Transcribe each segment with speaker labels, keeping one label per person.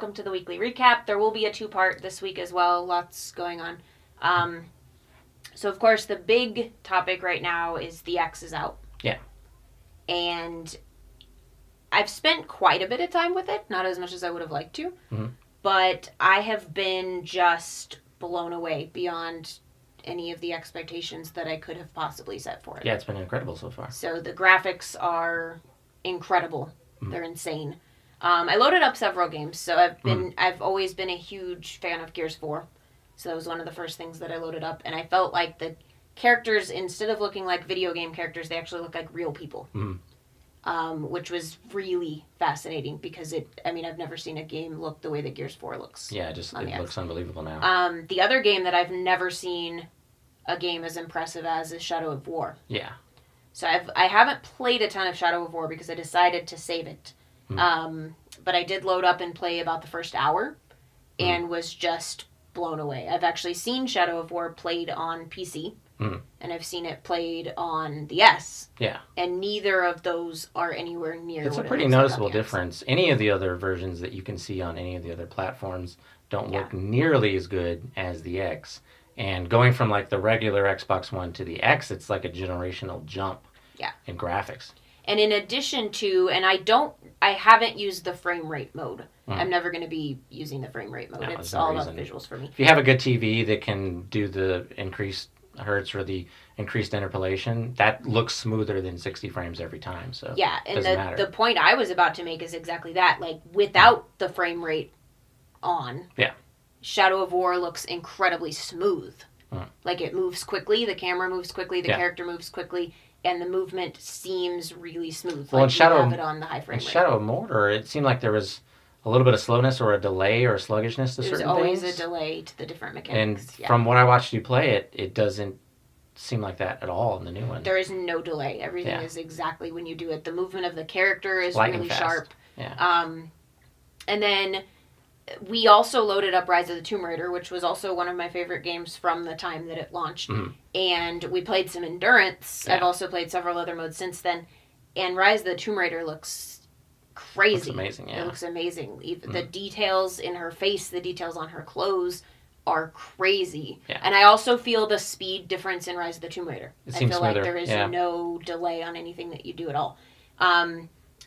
Speaker 1: welcome to the weekly recap. There will be a 2-part this week as well. Lots going on. So, of course, the big topic right now is the X is out.
Speaker 2: Yeah.
Speaker 1: And I've spent quite a bit of time with it. Not as much as I would have liked to.
Speaker 2: Mm-hmm.
Speaker 1: But I have been just blown away beyond any of the expectations that I could have possibly set for it.
Speaker 2: Yeah, it's been incredible so far.
Speaker 1: So the graphics are incredible. Mm-hmm. They're insane. I loaded up several games, so I've always been a huge fan of Gears 4. So that was one of the first things that I loaded up, and I felt like the characters, instead of looking like video game characters, they actually look like real people.
Speaker 2: Mm-hmm.
Speaker 1: Which was really fascinating because I've never seen a game look the way that Gears 4 looks.
Speaker 2: Yeah, it looks unbelievable now.
Speaker 1: The other game that I've never seen a game as impressive as is Shadow of War.
Speaker 2: Yeah.
Speaker 1: So I haven't played a ton of Shadow of War because I decided to save it. But I did load up and play about the first hour and was just blown away. I've actually seen Shadow of War played on PC, and I've seen it played on the S.
Speaker 2: Yeah.
Speaker 1: And neither of those are anywhere near
Speaker 2: It's a pretty noticeable difference. Any of the other versions that you can see on any of the other platforms don't look nearly as good as the X. And going from like the regular Xbox One to the X, it's like a generational jump in graphics.
Speaker 1: And in addition to, and I haven't used the frame rate mode. I'm never going to be using the frame rate mode. It's all about visuals for me.
Speaker 2: If you have a good TV that can do the increased hertz or the increased interpolation, that looks smoother than 60 frames every time. So
Speaker 1: yeah, and the point I was about to make is exactly that. Like, without the frame rate on, Shadow of War looks incredibly smooth. Like, it moves quickly, the camera moves quickly, the character moves quickly, and the movement seems really smooth.
Speaker 2: Well,
Speaker 1: like, you have it on the high frame rate.
Speaker 2: Shadow of Mordor, it seemed like there was a little bit of slowness or a delay or sluggishness to certain things.
Speaker 1: There's always a delay to the different mechanics.
Speaker 2: And from what I watched you play it, it doesn't seem like that at all in the new one.
Speaker 1: There is no delay. Everything is exactly when you do it. The movement of the character is really sharp.
Speaker 2: Yeah.
Speaker 1: And then we also loaded up Rise of the Tomb Raider, which was also one of my favorite games from the time that it launched. And we played some Endurance. I've also played several other modes since then. And Rise of the Tomb Raider looks crazy.
Speaker 2: Looks amazing,
Speaker 1: It looks amazing. The details in her face, the details on her clothes are crazy.
Speaker 2: Yeah.
Speaker 1: And I also feel the speed difference in Rise of the Tomb Raider.
Speaker 2: It seems
Speaker 1: feel
Speaker 2: smoother.
Speaker 1: Like there is no delay on anything that you do at all.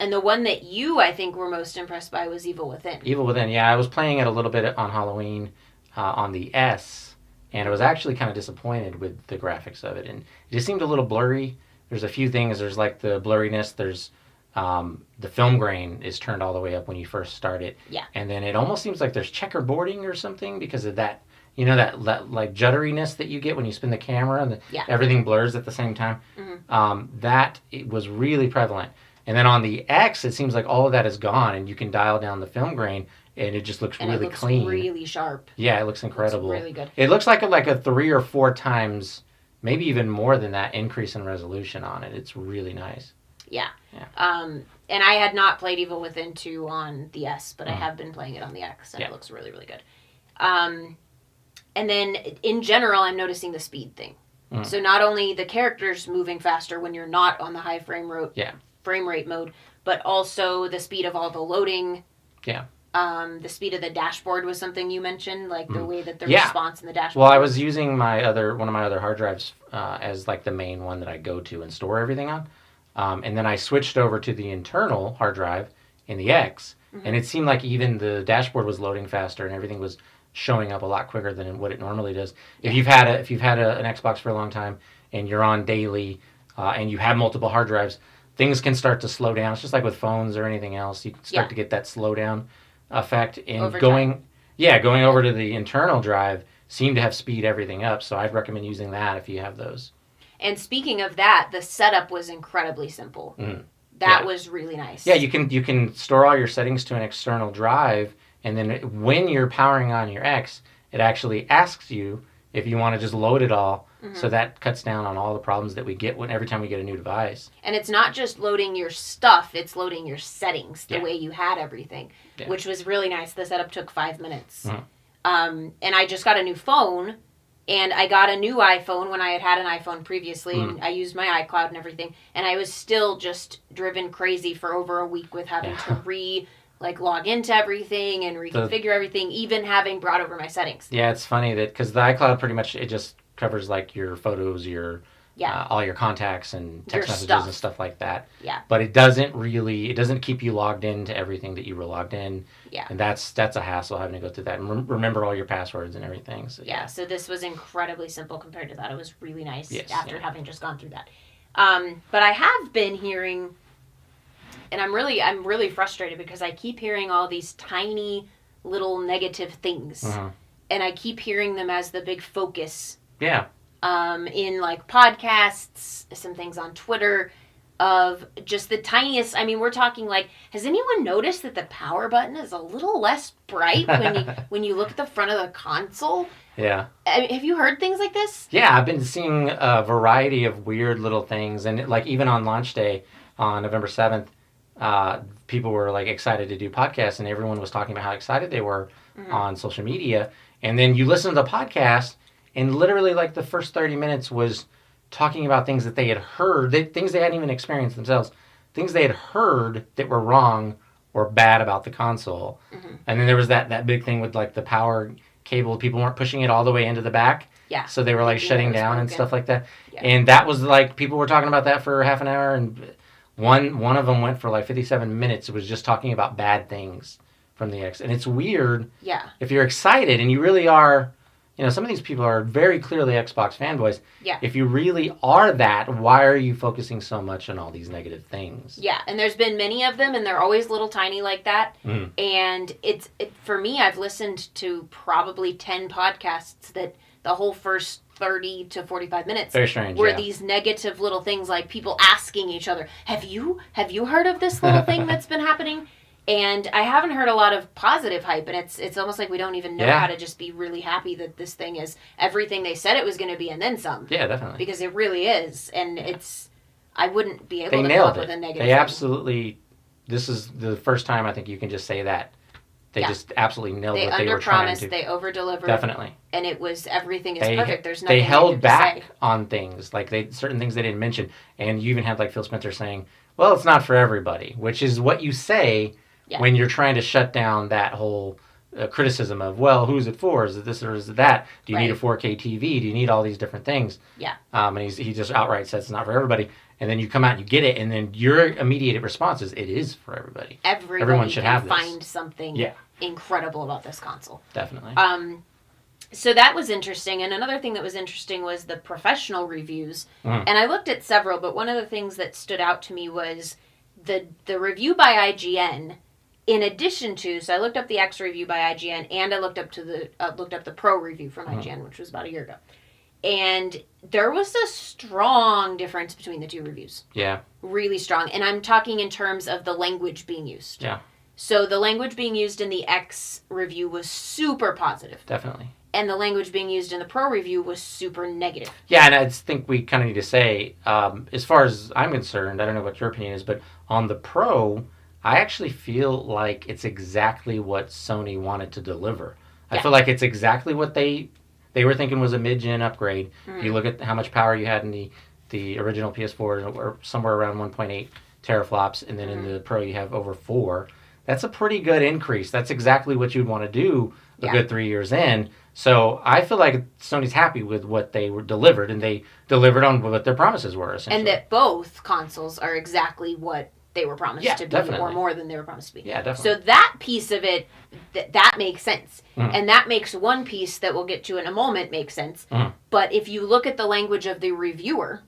Speaker 1: And the one that you, I think, were most impressed by was Evil Within.
Speaker 2: Evil Within, yeah. I was playing it a little bit on Halloween on the S, and I was actually kind of disappointed with the graphics of it. And it just seemed a little blurry. There's a few things. There's like the blurriness. There's the film grain is turned all the way up when you first start it.
Speaker 1: Yeah.
Speaker 2: And then it almost seems like there's checkerboarding or something because of that, you know, that like judderiness that you get when you spin the camera and everything blurs at the same time. That it was really prevalent. And then on the X, it seems like all of that is gone, and you can dial down the film grain, and it just looks really clean.
Speaker 1: Really sharp.
Speaker 2: Yeah, it looks incredible.
Speaker 1: It looks really good.
Speaker 2: It looks like a 3 or 4 times, maybe even more than that, increase in resolution on it. It's really nice.
Speaker 1: Yeah. And I had not played Evil Within 2 on the S, but I have been playing it on the X, and it looks really, really good. And then, in general, I'm noticing the speed thing. So not only the characters moving faster when you're not on the high frame rate mode, but also the speed of all the loading.
Speaker 2: Yeah.
Speaker 1: The speed of the dashboard was something you mentioned, like the way that the response in the dashboard.
Speaker 2: Well, I was using one of my other hard drives as like the main one that I go to and store everything on. And then I switched over to the internal hard drive in the X, and it seemed like even the dashboard was loading faster and everything was showing up a lot quicker than what it normally does.
Speaker 1: Yeah.
Speaker 2: If you've had an Xbox for a long time and you're on daily and you have multiple hard drives, things can start to slow down. It's just like with phones or anything else. You can start to get that slowdown effect. And going over to the internal drive seemed to have speed everything up. So I'd recommend using that if you have those. And
Speaker 1: speaking of that, the setup was incredibly simple. That was really nice.
Speaker 2: Yeah, you can store all your settings to an external drive, and then when you're powering on your X, it actually asks you if you want to just load it all. So that cuts down on all the problems that we get every time we get a new device. And
Speaker 1: it's not just loading your stuff, it's loading your settings the way you had everything, which was really nice. The setup took 5 minutes. And I just got a new phone, and I got a new iPhone when I had an iPhone previously, and I used my iCloud and everything, and I was still just driven crazy for over a week with having to like log into everything and reconfigure everything, even having brought over my settings.
Speaker 2: Yeah, it's funny that because the iCloud pretty much it just covers like your photos, your all your contacts and text messages and stuff like that.
Speaker 1: Yeah.
Speaker 2: But it doesn't keep you logged into everything that you were logged in.
Speaker 1: Yeah.
Speaker 2: And that's a hassle having to go through that and remember all your passwords and everything. So,
Speaker 1: so this was incredibly simple compared to that. It was really nice after having just gone through that. But I have been hearing, and I'm really frustrated because I keep hearing all these tiny little negative things. And I keep hearing them as the big focus.
Speaker 2: Yeah.
Speaker 1: In like podcasts, some things on Twitter of just the tiniest. I mean, we're talking like, has anyone noticed that the power button is a little less bright when you look at the front of the console?
Speaker 2: Yeah.
Speaker 1: I mean, have you heard things like this?
Speaker 2: Yeah, I've been seeing a variety of weird little things, and like even on launch day on November 7th, people were like excited to do podcasts, and everyone was talking about how excited they were on social media. And then you listen to the podcast, and literally like the first 30 minutes was talking about things that they had heard, things they hadn't even experienced themselves, things they had heard that were wrong or bad about the console. And then there was that big thing with like the power cable. People weren't pushing it all the way into the back.
Speaker 1: Yeah.
Speaker 2: So they were like shutting down and stuff like that. Yeah. And that was like, people were talking about that for half an hour, and one of them went for like 57 minutes. It was just talking about bad things from the X. And it's weird.
Speaker 1: Yeah.
Speaker 2: If you're excited and you really are, some of these people are very clearly Xbox fanboys.
Speaker 1: Yeah.
Speaker 2: If you really are that, why are you focusing so much on all these negative things?
Speaker 1: Yeah, and there's been many of them, and they're always little tiny like that. And it for me, I've listened to probably 10 podcasts that the whole first 30 to 45 minutes
Speaker 2: very strange,
Speaker 1: were these negative little things, like people asking each other, have you heard of this little thing that's been happening? And I haven't heard a lot of positive hype, and it's almost like we don't even know how to just be really happy that this thing is everything they said it was going to be and then some.
Speaker 2: Yeah, definitely.
Speaker 1: Because it really is, and I wouldn't be able to come up with a negative
Speaker 2: thing. Absolutely, this is the first time I think you can just say that. They just absolutely nailed what they were trying to.
Speaker 1: They over-delivered.
Speaker 2: Definitely.
Speaker 1: And it was, everything is perfect. There's nothing
Speaker 2: they held back
Speaker 1: to say.
Speaker 2: On things, like certain things they didn't mention. And you even had like Phil Spencer saying, well, it's not for everybody, which is what you say when you're trying to shut down that whole criticism of, well, who's it for? Is it this or is it that? Do you need a 4K TV? Do you need all these different things?
Speaker 1: Yeah.
Speaker 2: And he just outright says it's not for everybody. And then you come out and you get it, and then your immediate response is, it is for everybody. Everyone should have this.
Speaker 1: Find something incredible about this console.
Speaker 2: Definitely.
Speaker 1: So that was interesting. And another thing that was interesting was the professional reviews. And I looked at several, but one of the things that stood out to me was the review by IGN. In addition to, so I looked up the X review by IGN, and I looked up the Pro review from IGN, which was about a year ago. And there was a strong difference between the two reviews.
Speaker 2: Yeah.
Speaker 1: Really strong. And I'm talking in terms of the language being used.
Speaker 2: Yeah.
Speaker 1: So the language being used in the X review was super positive.
Speaker 2: Definitely.
Speaker 1: And the language being used in the Pro review was super negative.
Speaker 2: Yeah, and I think we kind of need to say, as far as I'm concerned, I don't know what your opinion is, but on the Pro, I actually feel like it's exactly what Sony wanted to deliver. I feel like it's exactly what they were thinking was a mid-gen upgrade. You look at how much power you had in the original PS4, or somewhere around 1.8 teraflops, and then in the Pro you have over 4. That's a pretty good increase. That's exactly what you'd want to do a good 3 years in. So I feel like Sony's happy with what they were delivered, and they delivered on what their promises were, essentially.
Speaker 1: And that both consoles are exactly what they were promised to be, or more than they were promised to be.
Speaker 2: Yeah, definitely.
Speaker 1: So that piece of it, that makes sense. And that makes one piece that we'll get to in a moment make sense. But if you look at the language of the reviewer,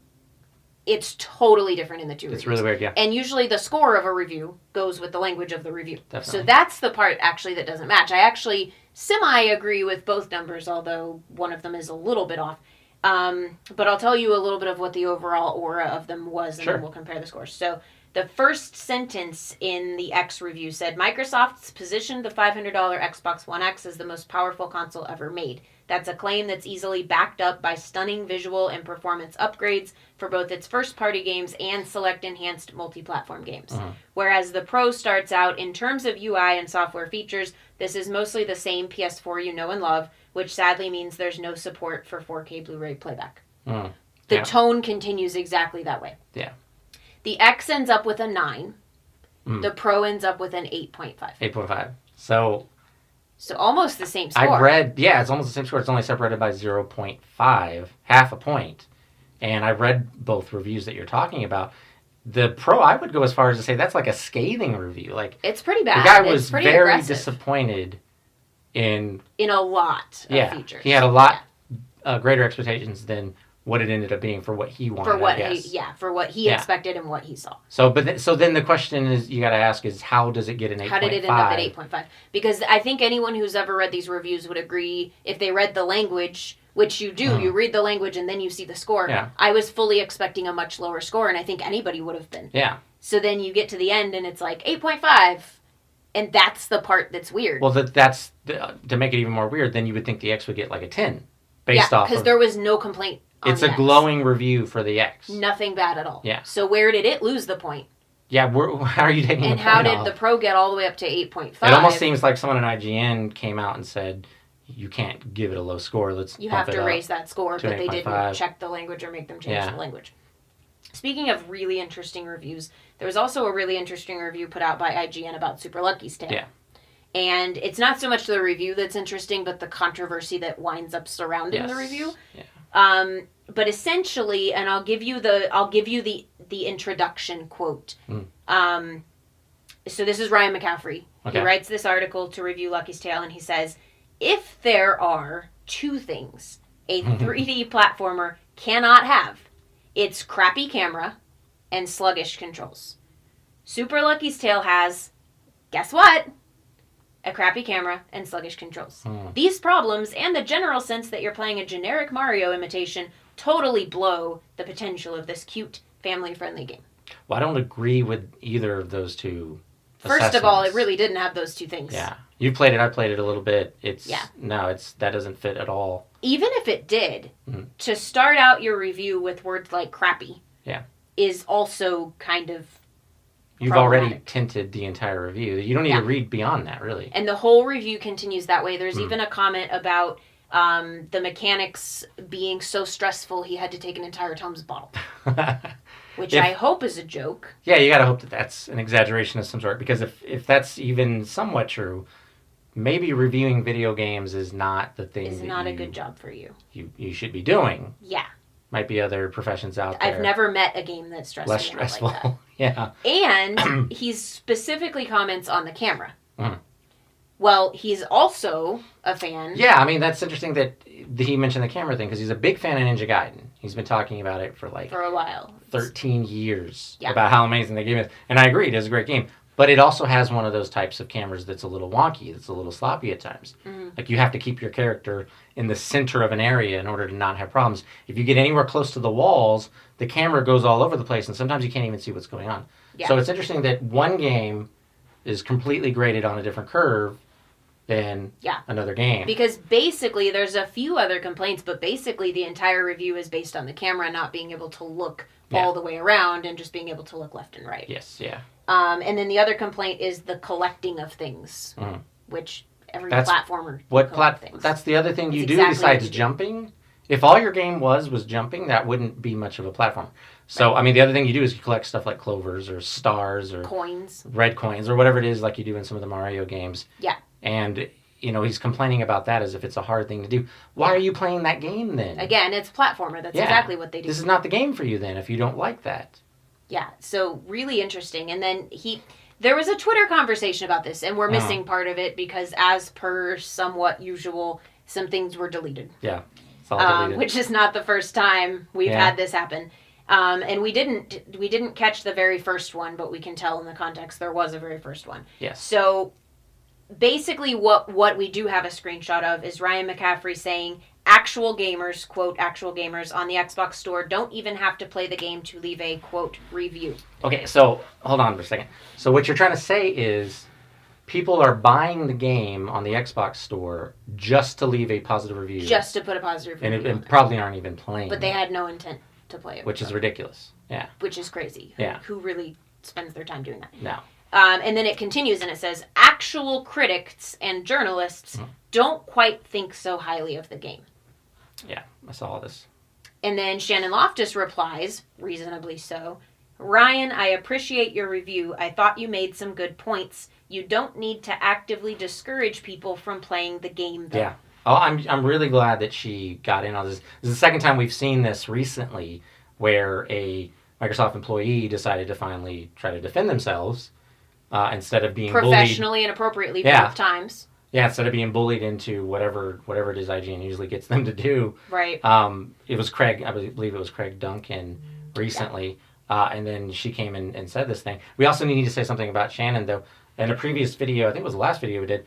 Speaker 1: it's totally different in the two reviews.
Speaker 2: It's really weird, yeah.
Speaker 1: And usually the score of a review goes with the language of the review.
Speaker 2: Definitely.
Speaker 1: So that's the part, actually, that doesn't match. I actually semi-agree with both numbers, although one of them is a little bit off. But I'll tell you a little bit of what the overall aura of them was, and then we'll compare the scores. So the first sentence in the X review said, Microsoft's positioned the $500 Xbox One X as the most powerful console ever made. That's a claim that's easily backed up by stunning visual and performance upgrades for both its first-party games and select enhanced multi-platform games. Whereas the Pro starts out, in terms of UI and software features, this is mostly the same PS4 you know and love, which sadly means there's no support for 4K Blu-ray playback. The tone continues exactly that way.
Speaker 2: Yeah.
Speaker 1: The X ends up with a 9, The Pro ends up with an 8.5.
Speaker 2: 8.5. So
Speaker 1: almost the same score.
Speaker 2: I read, it's almost the same score. It's only separated by 0.5, half a point. And I read both reviews that you're talking about. The Pro, I would go as far as to say that's like a scathing review. Like,
Speaker 1: it's pretty bad.
Speaker 2: The guy was
Speaker 1: very
Speaker 2: aggressive. Disappointed in
Speaker 1: a lot of features.
Speaker 2: He had a lot greater expectations than what it ended up being for what he wanted.
Speaker 1: For what he expected and what he saw.
Speaker 2: So, then the question is you got to ask is how does it get an 8.5?
Speaker 1: How did it end up at 8.5? Because I think anyone who's ever read these reviews would agree if they read the language, which you do, you read the language and then you see the score.
Speaker 2: Yeah.
Speaker 1: I was fully expecting a much lower score, and I think anybody would have been.
Speaker 2: Yeah.
Speaker 1: So then you get to the end and it's like 8.5, and that's the part that's weird.
Speaker 2: Well, that's to make it even more weird. Then you would think the X would get like a 10 based off.
Speaker 1: Because there was no complaint.
Speaker 2: It's a glowing review for the X.
Speaker 1: Nothing bad at all.
Speaker 2: Yeah.
Speaker 1: So where did it lose the point?
Speaker 2: Yeah, how are you taking the point
Speaker 1: And how did the Pro get all the way up to 8.5?
Speaker 2: It almost seems like someone in IGN came out and said, you can't give it a low score.
Speaker 1: You have to raise that score, but they
Speaker 2: 8.5.
Speaker 1: didn't check the language or make them change the language. Speaking of really interesting reviews, there was also a really interesting review put out by IGN about Super Lucky's Tale.
Speaker 2: Yeah.
Speaker 1: And it's not so much the review that's interesting, but the controversy that winds up surrounding the review.
Speaker 2: Yeah.
Speaker 1: But essentially, and I'll give you the introduction quote. So this is Ryan McCaffrey. Okay. He writes this article to review Lucky's Tale, and he says, if there are two things a 3D platformer cannot have, it's crappy camera and sluggish controls. Super Lucky's Tale has, guess what? A crappy camera and sluggish controls. These problems and the general sense that you're playing a generic Mario imitation totally blow the potential of this cute, family-friendly game.
Speaker 2: Well, I don't agree with either of those two
Speaker 1: First of all, it really didn't have those two things.
Speaker 2: Yeah. You played it, I played it a little bit. That doesn't fit at all.
Speaker 1: Even if it did, to start out your review with words like crappy is also kind of
Speaker 2: You've already tinted the entire review. You don't need to read beyond that, really.
Speaker 1: And the whole review continues that way. There's even a comment about the mechanics being so stressful he had to take an entire Tums bottle. Which I hope is a joke.
Speaker 2: Yeah, you got to hope that that's an exaggeration of some sort. Because if that's even somewhat true, maybe reviewing video games is not the thing.
Speaker 1: It's not a good job for you.
Speaker 2: You should be doing.
Speaker 1: Yeah.
Speaker 2: Might be other professions out there.
Speaker 1: I've never met a game that's stressful.
Speaker 2: Less stressful.
Speaker 1: Like that.
Speaker 2: Yeah.
Speaker 1: And he specifically comments on the camera. Well, he's also a fan.
Speaker 2: Yeah, I mean, that's interesting that he mentioned the camera thing because he's a big fan of Ninja Gaiden. He's been talking about it for a
Speaker 1: while.
Speaker 2: 13 years about how amazing the game is. And I agree, it is a great game. But it also has one of those types of cameras that's a little wonky, that's a little sloppy at times. Like, you have to keep your character in the center of an area in order to not have problems. If you get anywhere close to the walls, the camera goes all over the place, and sometimes you can't even see what's going on. Yeah. So it's interesting that one game is completely graded on a different curve than another game.
Speaker 1: Because basically, there's a few other complaints, but basically the entire review is based on the camera not being able to look all the way around and just being able to look left and right.
Speaker 2: Yes, yeah.
Speaker 1: And then the other complaint is the collecting of things, which every platformer things.
Speaker 2: That's the other thing you do besides jumping. If all your game was jumping, that wouldn't be much of a platform. So, I mean, the other thing you do is you collect stuff like clovers or stars or
Speaker 1: coins,
Speaker 2: red coins or whatever it is like you do in some of the Mario games.
Speaker 1: Yeah.
Speaker 2: And, he's complaining about that as if it's a hard thing to do. Why are you playing that game then?
Speaker 1: Again, it's a platformer. That's exactly what they do.
Speaker 2: This is not the game for you then if you don't like that.
Speaker 1: Yeah, so really interesting. And then there was a Twitter conversation about this, and we're missing part of it because as per somewhat usual, some things were deleted.
Speaker 2: Yeah, it's all deleted.
Speaker 1: Which is not the first time we've had this happen. And we didn't catch the very first one, but we can tell in the context there was a very first one.
Speaker 2: Yes.
Speaker 1: So basically what we do have a screenshot of is Ryan McCaffrey saying actual gamers, quote, actual gamers on the Xbox store don't even have to play the game to leave a, quote, review.
Speaker 2: Okay, so hold on for a second. So what you're trying to say is people are buying the game on the Xbox store just to leave a positive review.
Speaker 1: Just to put a positive review.
Speaker 2: And probably aren't even playing
Speaker 1: But they had no intent to play it.
Speaker 2: Which is ridiculous. Yeah.
Speaker 1: Which is crazy.
Speaker 2: Yeah.
Speaker 1: Who really spends their time doing that?
Speaker 2: No.
Speaker 1: And then it continues and it says, actual critics and journalists don't quite think so highly of the game.
Speaker 2: Yeah, I saw all this.
Speaker 1: And then Shannon Loftus replies, reasonably so, Ryan, I appreciate your review. I thought you made some good points. You don't need to actively discourage people from playing the game, though.
Speaker 2: Yeah. Oh, I'm really glad that she got in on this. This is the second time we've seen this recently where a Microsoft employee decided to finally try to defend themselves instead of being
Speaker 1: professionally and appropriately both times.
Speaker 2: Yeah, instead of being bullied into whatever it is IGN usually gets them to do.
Speaker 1: Right.
Speaker 2: It was Craig, I believe it was Craig Duncan recently, and then she came and said this thing. We also need to say something about Shannon, though. In a previous video, I think it was the last video we did,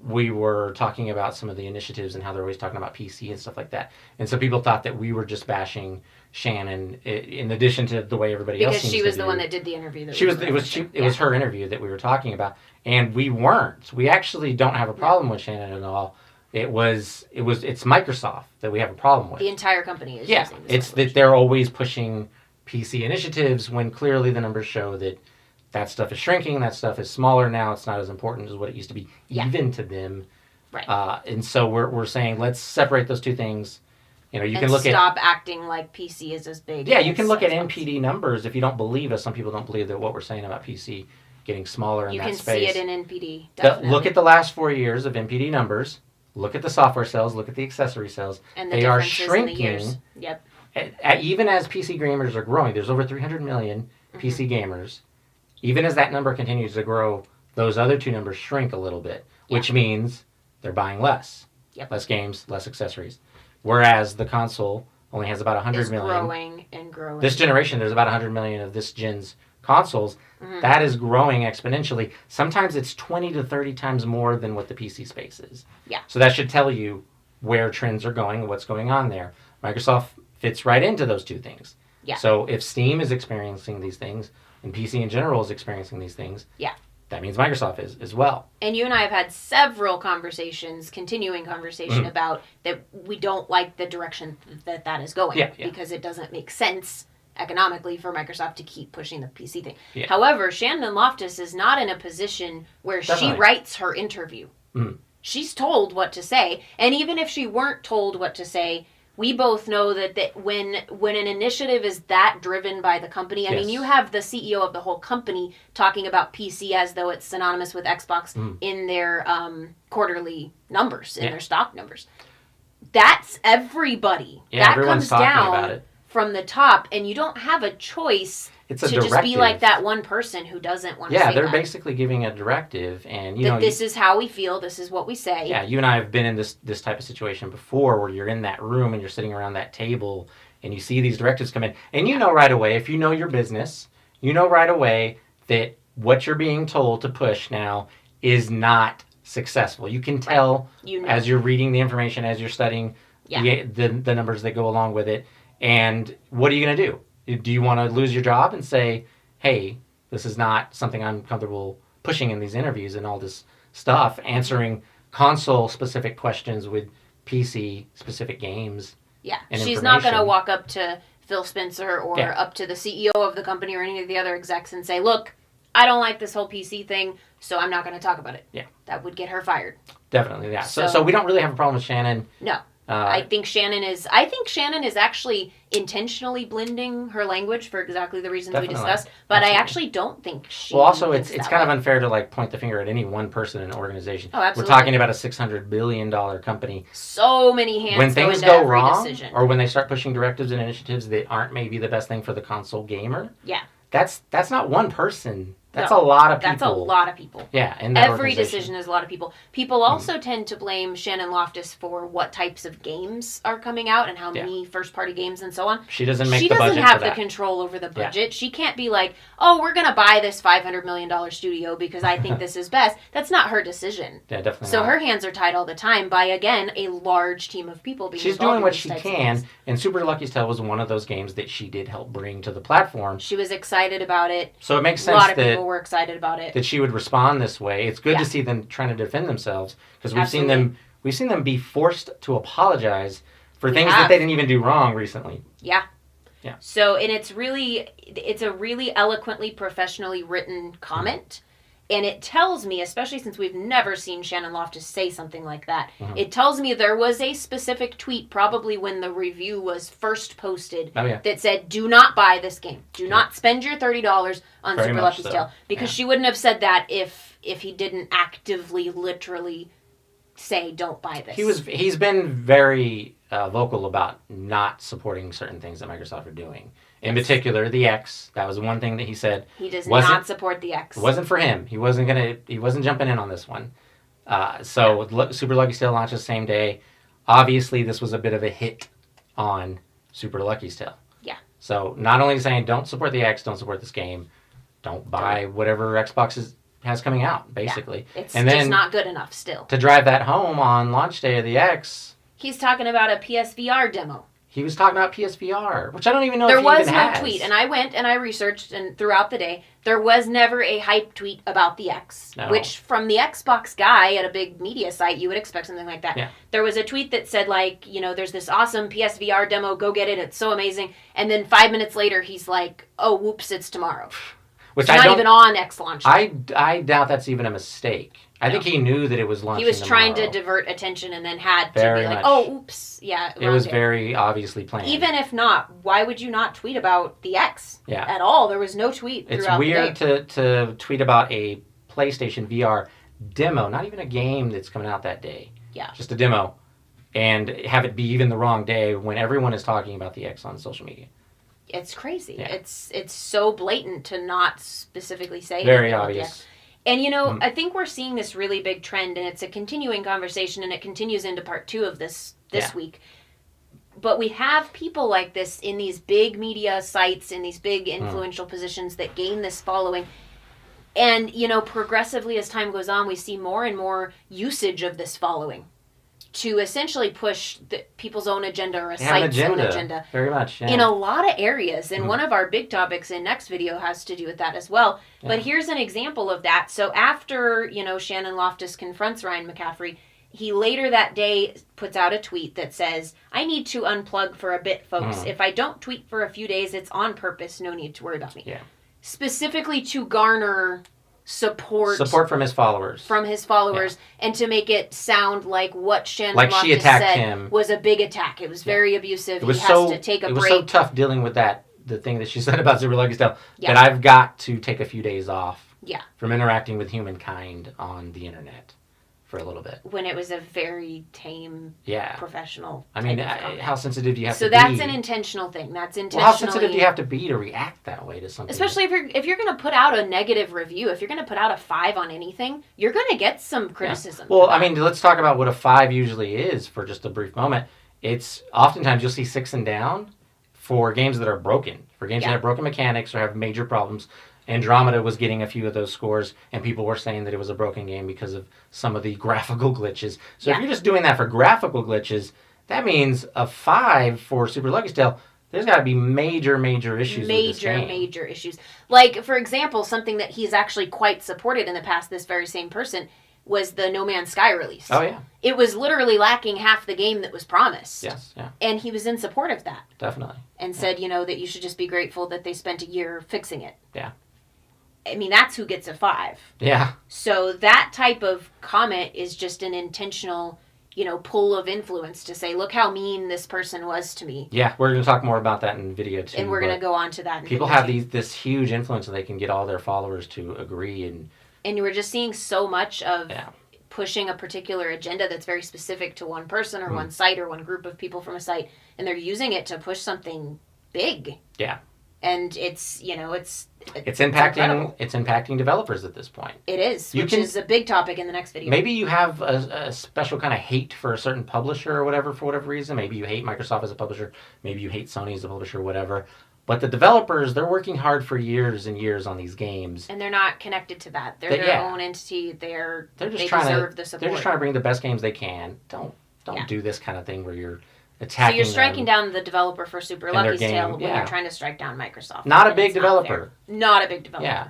Speaker 2: we were talking about some of the initiatives and how they're always talking about PC and stuff like that. And so people thought that we were just bashing Shannon in addition to the way everybody else seems to do.
Speaker 1: Because she was the one that did the interview.
Speaker 2: It was her interview that we were talking about. And we weren't. We actually don't have a problem with Shannon at all. It's Microsoft that we have a problem with.
Speaker 1: The entire company is using this
Speaker 2: it's that they're always pushing PC initiatives when clearly the numbers show that stuff is shrinking, that stuff is smaller now, it's not as important as what it used to be, even to them.
Speaker 1: Right.
Speaker 2: And so we're saying let's separate those two things. You can look
Speaker 1: stop acting like PC is as big.
Speaker 2: Yeah, you can look at NPD numbers if you don't believe us. Some people don't believe that what we're saying about PC getting smaller in that space.
Speaker 1: You can see it in NPD, definitely.
Speaker 2: Look at the last 4 years of NPD numbers. Look at the software sales. Look at the accessory sales.
Speaker 1: And the
Speaker 2: they are
Speaker 1: differences
Speaker 2: shrinking.
Speaker 1: in the years. Yep.
Speaker 2: Even as PC gamers are growing, there's over 300 million PC gamers. Even as that number continues to grow, those other two numbers shrink a little bit, which means they're buying less.
Speaker 1: Yep.
Speaker 2: Less games, less accessories. Whereas the console only has about 100 million.
Speaker 1: Growing and growing.
Speaker 2: This generation, there's about 100 million of this gen's consoles. That is growing exponentially. Sometimes it's 20 to 30 times more than what the PC space is.
Speaker 1: Yeah.
Speaker 2: So that should tell you where trends are going and what's going on there. Microsoft fits right into those two things.
Speaker 1: Yeah.
Speaker 2: So if Steam is experiencing these things and PC in general is experiencing these things, that means Microsoft is as well.
Speaker 1: And you and I have had several continuing conversation about that we don't like the direction that is going because it doesn't make sense economically for Microsoft to keep pushing the PC thing. Yeah. However, Shannon Loftus is not in a position where she writes her interview. She's told what to say, and even if she weren't told what to say, we both know that when an initiative is that driven by the company, I mean, you have the CEO of the whole company talking about PC as though it's synonymous with Xbox in their quarterly numbers, in their stock numbers. That's everybody.
Speaker 2: Yeah,
Speaker 1: that comes down from the top, and you don't have a choice to just be like that one person who doesn't want to say that.
Speaker 2: Yeah, they're basically giving a directive, and
Speaker 1: this is how we feel, this is what we say.
Speaker 2: Yeah, you and I have been in this type of situation before where you're in that room and you're sitting around that table and you see these directives come in, and you know right away, if you know your business, you know right away that what you're being told to push now is not successful. You can tell as you're reading the information, as you're studying the numbers that go along with it. And what are you going to do? Do you want to lose your job and say, hey, this is not something I'm comfortable pushing in these interviews and all this stuff, answering console-specific questions with PC-specific games?
Speaker 1: Yeah, she's not going to walk up to Phil Spencer or up to the CEO of the company or any of the other execs and say, look, I don't like this whole PC thing, so I'm not going to talk about it. Yeah. That would get her fired.
Speaker 2: Definitely, yeah. So we don't really have a problem with Shannon.
Speaker 1: No. I think Shannon is actually intentionally blending her language for exactly the reasons we discussed. But I actually don't think she.
Speaker 2: Well, also it's kind of unfair to point the finger at any one person in an organization.
Speaker 1: Oh, absolutely.
Speaker 2: We're talking about a $600 billion company.
Speaker 1: So many hands.
Speaker 2: When things go wrong, or when they start pushing directives and initiatives that aren't maybe the best thing for the console gamer. Yeah. That's not one person. That's a lot of people.
Speaker 1: That's a lot of people.
Speaker 2: Yeah, and
Speaker 1: every decision is a lot of people. People also tend to blame Shannon Loftus for what types of games are coming out and how many first-party games and so on.
Speaker 2: She doesn't make the budget for that.
Speaker 1: She doesn't have the control over the budget. Yeah. She can't be like, oh, we're going to buy this $500 million studio because I think this is best. That's not her decision.
Speaker 2: Yeah, definitely
Speaker 1: So
Speaker 2: not.
Speaker 1: Her hands are tied all the time by, again, a large team of people.
Speaker 2: She's doing what she can, and Super Lucky's Tale was one of those games that she did help bring to the platform.
Speaker 1: She was excited about it.
Speaker 2: So it makes sense
Speaker 1: a lot of people were excited about it.
Speaker 2: That she would respond this way. It's good to see them trying to defend themselves because we've seen them be forced to apologize for things that they didn't even do wrong recently.
Speaker 1: Yeah. Yeah. So, and it's a really eloquently, professionally written comment. And it tells me, especially since we've never seen Shannon Loftus say something like that, it tells me there was a specific tweet probably when the review was first posted that said, do not buy this game. Do not spend your $30 on
Speaker 2: Very
Speaker 1: Super
Speaker 2: much
Speaker 1: Lucky's
Speaker 2: so.
Speaker 1: Tale. Because she wouldn't have said that if he didn't actively, literally say, don't buy this.
Speaker 2: He's been very vocal about not supporting certain things that Microsoft are doing. In particular, the X. That was one thing that he said.
Speaker 1: He does not support the X.
Speaker 2: It wasn't for him. He wasn't jumping in on this one. Super Lucky Tale launches same day. Obviously, this was a bit of a hit on Super Lucky's Tale.
Speaker 1: Yeah.
Speaker 2: So not only saying don't support the X, don't support this game, don't buy whatever Xbox has coming out, basically.
Speaker 1: Yeah. It's just not good enough still.
Speaker 2: To drive that home on launch day of the X.
Speaker 1: He's talking about a PSVR demo.
Speaker 2: He was talking about PSVR, which I don't even know if he
Speaker 1: even has.
Speaker 2: There was no
Speaker 1: tweet, and I went and I researched, and throughout the day, there was never a hype tweet about the X, which from the Xbox guy at a big media site, you would expect something like that.
Speaker 2: Yeah.
Speaker 1: There was a tweet that said, like, there's this awesome PSVR demo, go get it, it's so amazing. And then 5 minutes later, he's like, oh, whoops, it's tomorrow.
Speaker 2: Which
Speaker 1: it's not even on X launch day.
Speaker 2: I doubt that's even a mistake. I think he knew that it was launching.
Speaker 1: He was trying
Speaker 2: tomorrow.
Speaker 1: to divert attention and then had to
Speaker 2: Very
Speaker 1: be like,
Speaker 2: much.
Speaker 1: oh, oops. Yeah.
Speaker 2: It was very obviously planned.
Speaker 1: Even if not, why would you not tweet about the X at all? There was no tweet throughout the day.
Speaker 2: It's weird to tweet about a PlayStation VR demo, not even a game that's coming out that day.
Speaker 1: Yeah.
Speaker 2: Just a demo. And have it be even the wrong day when everyone is talking about the X on social media.
Speaker 1: It's crazy.
Speaker 2: Yeah.
Speaker 1: It's so blatant to not specifically say
Speaker 2: very obvious.
Speaker 1: And, I think we're seeing this really big trend, and it's a continuing conversation, and it continues into part 2 of this week. But we have people like this in these big media sites, in these big influential positions that gain this following. And, progressively as time goes on, we see more and more usage of this following to essentially push people's own agenda or a site's own agenda.
Speaker 2: Very much, yeah.
Speaker 1: In a lot of areas. And one of our big topics in next video has to do with that as well. Yeah. But here's an example of that. So after, Shannon Loftus confronts Ryan McCaffrey, he later that day puts out a tweet that says, I need to unplug for a bit, folks. If I don't tweet for a few days, it's on purpose. No need to worry about me.
Speaker 2: Yeah.
Speaker 1: Specifically to garner support
Speaker 2: from his followers.
Speaker 1: And to make it sound like what Shannon
Speaker 2: Loftus said
Speaker 1: was a big attack. It was very abusive.
Speaker 2: He has to take a break. It was so tough dealing with that, the thing that she said about Super Lucky Tale, that I've got to take a few days off from interacting with humankind on the internet for a little bit.
Speaker 1: When it was a very tame, professional
Speaker 2: how sensitive do you have to be?
Speaker 1: So that's an intentional thing. That's intentionally...
Speaker 2: Well, how sensitive do you have to be to react that way to something?
Speaker 1: Especially if you're going to put out a negative review, if you're going to put out a 5 on anything, you're going to get some criticism.
Speaker 2: Yeah. Well, let's talk about what a 5 usually is for just a brief moment. It's oftentimes you'll see 6 and down for games that are broken, for games that have broken mechanics or have major problems. Andromeda was getting a few of those scores, and people were saying that it was a broken game because of some of the graphical glitches. So if you're just doing that for graphical glitches, that means a 5 for Super Lucky Tale. There's got to be major issues with this game.
Speaker 1: Major issues. Like, for example, something that he's actually quite supported in the past, this very same person, was the No Man's Sky release.
Speaker 2: Oh, yeah.
Speaker 1: It was literally lacking half the game that was promised.
Speaker 2: Yes, yeah.
Speaker 1: And he was in support of that.
Speaker 2: Definitely.
Speaker 1: And said, that you should just be grateful that they spent a year fixing it.
Speaker 2: Yeah.
Speaker 1: That's who gets a 5.
Speaker 2: Yeah.
Speaker 1: So that type of comment is just an intentional, pull of influence to say, look how mean this person was to me.
Speaker 2: Yeah, we're going to talk more about that in video too.
Speaker 1: And we're going to go on to that in
Speaker 2: people have this huge influence and they can get all their followers to agree.
Speaker 1: And we're just seeing so much of pushing a particular agenda that's very specific to one person or one site or one group of people from a site. And they're using it to push something big.
Speaker 2: Yeah.
Speaker 1: And it's
Speaker 2: impacting developers at this point.
Speaker 1: It is, which is a big topic in the next video.
Speaker 2: Maybe you have a special kind of hate for a certain publisher or whatever for whatever reason. Maybe you hate Microsoft as a publisher. Maybe you hate Sony as a publisher, whatever. But the developers, they're working hard for years and years on these games.
Speaker 1: And they're not connected to that. They're their own entity. They deserve the support.
Speaker 2: They're just trying to bring the best games they can. Don't do this kind of thing where you're attacking.
Speaker 1: So you're striking down the developer for Super Lucky's Tale when you're trying to strike down Microsoft.
Speaker 2: Not a big developer.
Speaker 1: Not a big developer.
Speaker 2: Yeah.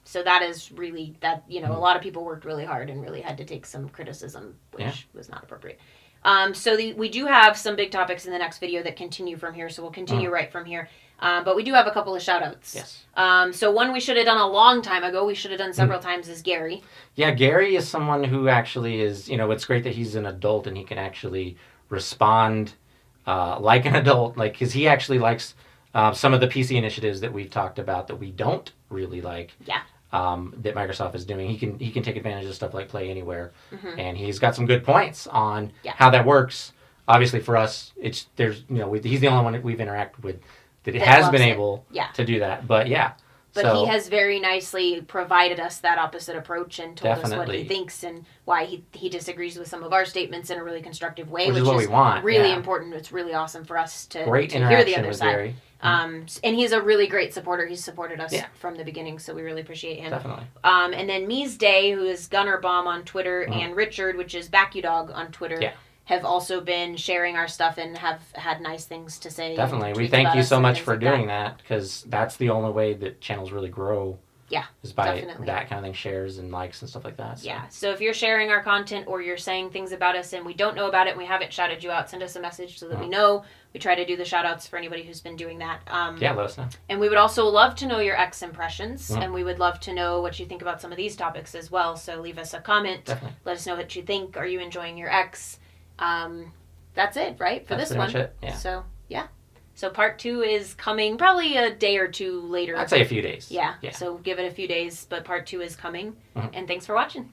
Speaker 1: So that is really a lot of people worked really hard and really had to take some criticism, which was not appropriate. So we do have some big topics in the next video that continue from here, so we'll continue right from here. But we do have a couple of shout-outs.
Speaker 2: Yes.
Speaker 1: So one we should have done a long time ago, we should have done several times, is Gary.
Speaker 2: Yeah, Gary is someone who actually is, it's great that he's an adult and he can actually respond like an adult, because he actually likes some of the PC initiatives that we've talked about that we don't really like.
Speaker 1: Yeah.
Speaker 2: That Microsoft is doing. He can take advantage of stuff like Play Anywhere, and he's got some good points on how that works. Obviously, for us, he's the only one that we've interacted with that has been able to do that. But yeah.
Speaker 1: But he has very nicely provided us that opposite approach and told us what he thinks and why he disagrees with some of our statements in a really constructive way,
Speaker 2: which is what we want.
Speaker 1: Really important. It's really awesome for us to
Speaker 2: interaction
Speaker 1: hear the other
Speaker 2: with
Speaker 1: side.
Speaker 2: Gary.
Speaker 1: And he's a really great supporter. He's supported us from the beginning, so we really appreciate him.
Speaker 2: Definitely.
Speaker 1: And then Mies Day, who is Gunner Bomb on Twitter, and Richard, which is BackyDog on Twitter, have also been sharing our stuff and have had nice things to say.
Speaker 2: Definitely. We thank you so much for doing that, because that's the only way that channels really grow.
Speaker 1: Yeah,
Speaker 2: is by that kind of thing, shares and likes and stuff like that. So.
Speaker 1: Yeah, so if you're sharing our content or you're saying things about us and we don't know about it and we haven't shouted you out, send us a message so that we know. We try to do the shout-outs for anybody who's been doing that.
Speaker 2: Let us know.
Speaker 1: And we would also love to know your X impressions, and we would love to know what you think about some of these topics as well. So leave us a comment.
Speaker 2: Definitely.
Speaker 1: Let us know what you think. Are you enjoying your X? That's it, right? For
Speaker 2: that's
Speaker 1: this one.
Speaker 2: Much it. Yeah.
Speaker 1: So, yeah. So part 2 is coming probably a day or two later.
Speaker 2: I'd say a few days.
Speaker 1: Yeah. So give it a few days, but part 2 is coming. And thanks for watching.